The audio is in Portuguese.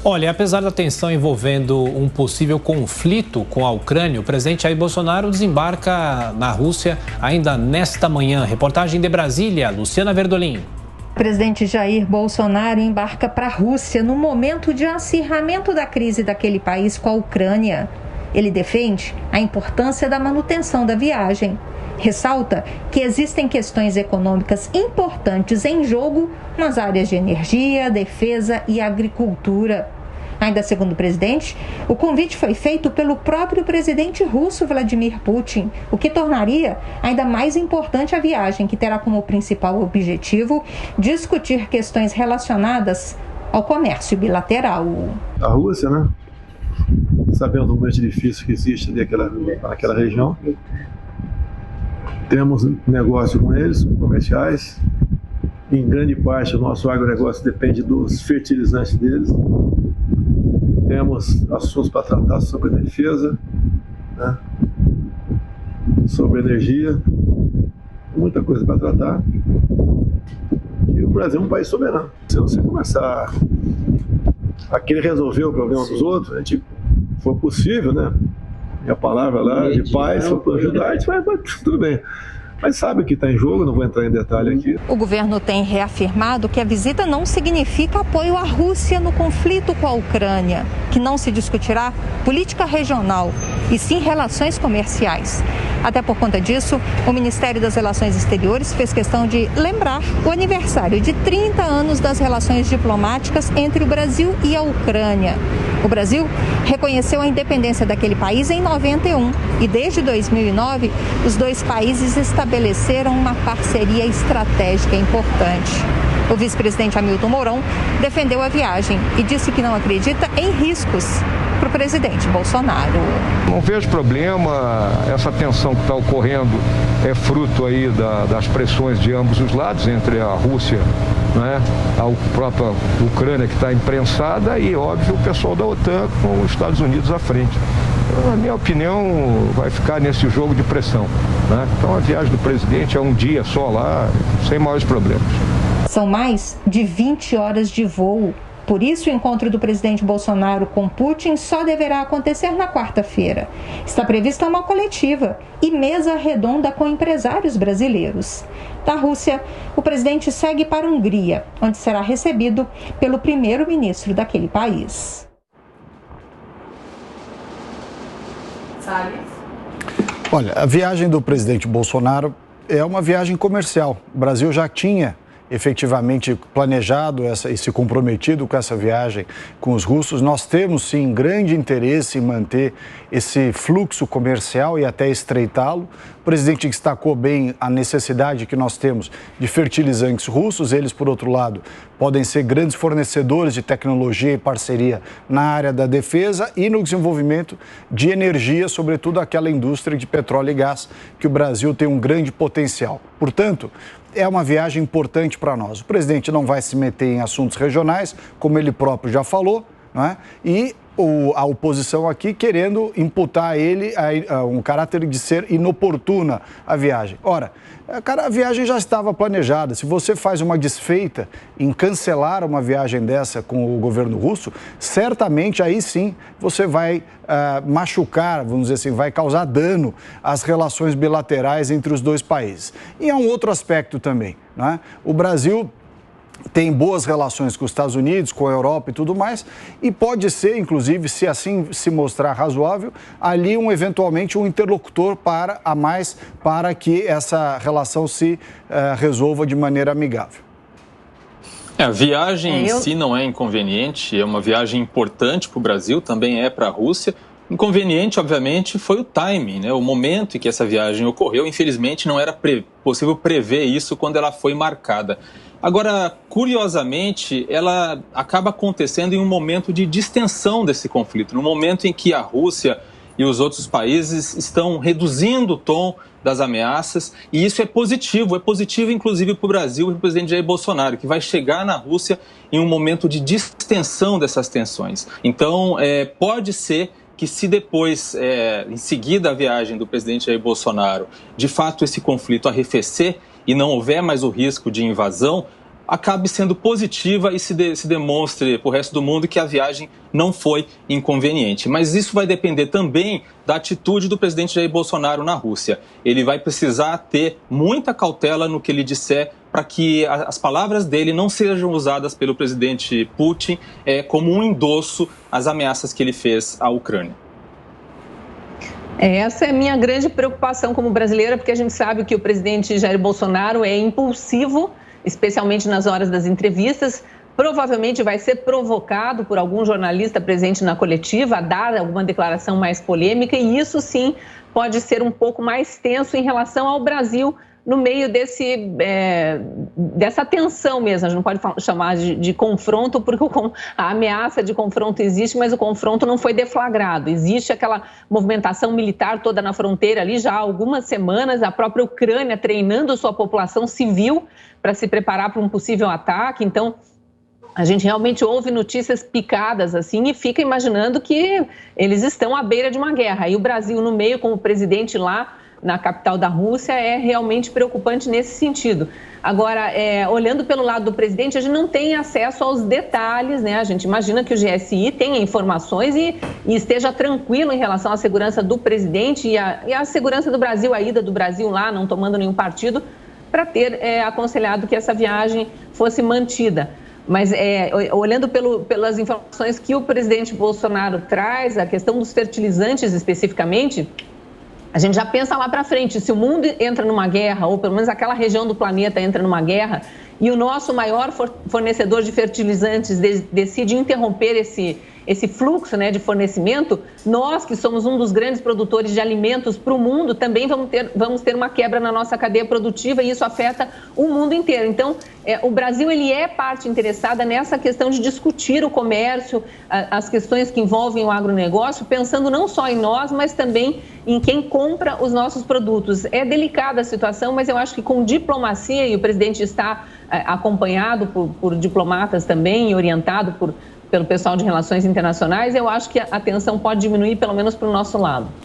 Olha, apesar da tensão envolvendo um possível conflito com a Ucrânia, o presidente Jair Bolsonaro desembarca na Rússia ainda nesta manhã. Reportagem de Brasília, Luciana Verdolim. O presidente Jair Bolsonaro embarca para a Rússia no momento de acirramento da crise daquele país com a Ucrânia. Ele defende a importância da manutenção da viagem. Ressalta que existem questões econômicas importantes em jogo nas áreas de energia, defesa e agricultura. Ainda segundo o presidente, o convite foi feito pelo próprio presidente russo Vladimir Putin, o que tornaria ainda mais importante a viagem, que terá como principal objetivo discutir questões relacionadas ao comércio bilateral. A Rússia, né? Sabendo do momento difícil que existe ali naquela região, temos negócio com eles, comerciais. Em grande parte, o nosso agronegócio depende dos fertilizantes deles. Temos assuntos para tratar sobre defesa, né? Sobre energia, muita coisa para tratar. E o Brasil é um país soberano. Se você começar a querer resolver o problema dos outros, a gente for possível, né? E a palavra lá de paz, se for para ajudar, a gente vai, tudo bem. Mas sabe o que está em jogo, não vou entrar em detalhe aqui. O governo tem reafirmado que a visita não significa apoio à Rússia no conflito com a Ucrânia, que não se discutirá política regional e sim relações comerciais. Até por conta disso, o Ministério das Relações Exteriores fez questão de lembrar o aniversário de 30 anos das relações diplomáticas entre o Brasil e a Ucrânia. O Brasil reconheceu a independência daquele país em 91 e desde 2009 os dois países estabeleceram uma parceria estratégica importante. O vice-presidente Hamilton Mourão defendeu a viagem e disse que não acredita em riscos para o presidente Bolsonaro. Não vejo problema, essa tensão que está ocorrendo é fruto aí das pressões de ambos os lados, entre a Rússia, né, a própria Ucrânia que está imprensada e, óbvio, o pessoal da OTAN com os Estados Unidos à frente. Na minha opinião, vai ficar nesse jogo de pressão, né? Então a viagem do presidente é um dia só lá, sem maiores problemas. São mais de 20 horas de voo. Por isso, o encontro do presidente Bolsonaro com Putin só deverá acontecer na quarta-feira. Está prevista uma coletiva e mesa redonda com empresários brasileiros. Da Rússia, o presidente segue para a Hungria, onde será recebido pelo primeiro-ministro daquele país. Olha, a viagem do presidente Bolsonaro é uma viagem comercial. O Brasil já tinha efetivamente planejado e se comprometido com essa viagem com os russos. Nós temos, sim, grande interesse em manter esse fluxo comercial e até estreitá-lo. O presidente destacou bem a necessidade que nós temos de fertilizantes russos. Eles, por outro lado, podem ser grandes fornecedores de tecnologia e parceria na área da defesa e no desenvolvimento de energia, sobretudo aquela indústria de petróleo e gás, que o Brasil tem um grande potencial. Portanto, é uma viagem importante para nós. O presidente não vai se meter em assuntos regionais, como ele próprio já falou, não é? E a oposição aqui querendo imputar a ele um caráter de ser inoportuna a viagem. Ora, a viagem já estava planejada. Se você faz uma desfeita em cancelar uma viagem dessa com o governo russo, certamente aí sim você vai machucar, vamos dizer assim, vai causar dano às relações bilaterais entre os dois países. E há um outro aspecto também, não é? O Brasil tem boas relações com os Estados Unidos, com a Europa e tudo mais, e pode ser, inclusive, se assim se mostrar razoável, ali eventualmente um interlocutor para que essa relação se resolva de maneira amigável. A viagem em si não é inconveniente, é uma viagem importante para o Brasil, também é para a Rússia. Inconveniente, obviamente, foi o timing, né? O momento em que essa viagem ocorreu. Infelizmente, não era possível prever isso quando ela foi marcada. Agora, curiosamente, ela acaba acontecendo em um momento de distensão desse conflito, no momento em que a Rússia e os outros países estão reduzindo o tom das ameaças, e isso é positivo inclusive para o Brasil e para o presidente Jair Bolsonaro, que vai chegar na Rússia em um momento de distensão dessas tensões. Então, pode ser que se depois, em seguida a viagem do presidente Jair Bolsonaro, de fato esse conflito arrefecer e não houver mais o risco de invasão, acabe sendo positiva e se demonstre para o resto do mundo que a viagem não foi inconveniente. Mas isso vai depender também da atitude do presidente Jair Bolsonaro na Rússia. Ele vai precisar ter muita cautela no que ele disser para que as palavras dele não sejam usadas pelo presidente Putin como um endosso às ameaças que ele fez à Ucrânia. Essa é a minha grande preocupação como brasileira, porque a gente sabe que o presidente Jair Bolsonaro é impulsivo, especialmente nas horas das entrevistas. Provavelmente vai ser provocado por algum jornalista presente na coletiva a dar alguma declaração mais polêmica, e isso sim pode ser um pouco mais tenso em relação ao Brasil no meio dessa tensão mesmo. A gente não pode chamar de confronto, porque a ameaça de confronto existe, mas o confronto não foi deflagrado. Existe aquela movimentação militar toda na fronteira ali já há algumas semanas, a própria Ucrânia treinando sua população civil para se preparar para um possível ataque. Então, a gente realmente ouve notícias picadas assim e fica imaginando que eles estão à beira de uma guerra. E o Brasil no meio, como presidente lá na capital da Rússia, é realmente preocupante nesse sentido. Agora, olhando pelo lado do presidente, a gente não tem acesso aos detalhes, né? A gente imagina que o GSI tenha informações e esteja tranquilo em relação à segurança do presidente e à segurança do Brasil, a ida do Brasil lá, não tomando nenhum partido, para ter aconselhado que essa viagem fosse mantida. Mas olhando pelas informações que o presidente Bolsonaro traz, a questão dos fertilizantes especificamente, a gente já pensa lá para frente. Se o mundo entra numa guerra, ou pelo menos aquela região do planeta entra numa guerra, e o nosso maior fornecedor de fertilizantes decide interromper esse fluxo, né, de fornecimento, nós que somos um dos grandes produtores de alimentos para o mundo, também vamos ter uma quebra na nossa cadeia produtiva, e isso afeta o mundo inteiro. Então, o Brasil ele é parte interessada nessa questão de discutir o comércio, as questões que envolvem o agronegócio, pensando não só em nós, mas também em quem compra os nossos produtos. É delicada a situação, mas eu acho que com diplomacia, e o presidente está acompanhado por diplomatas também e orientado pelo pessoal de relações internacionais, eu acho que a tensão pode diminuir, pelo menos para o nosso lado.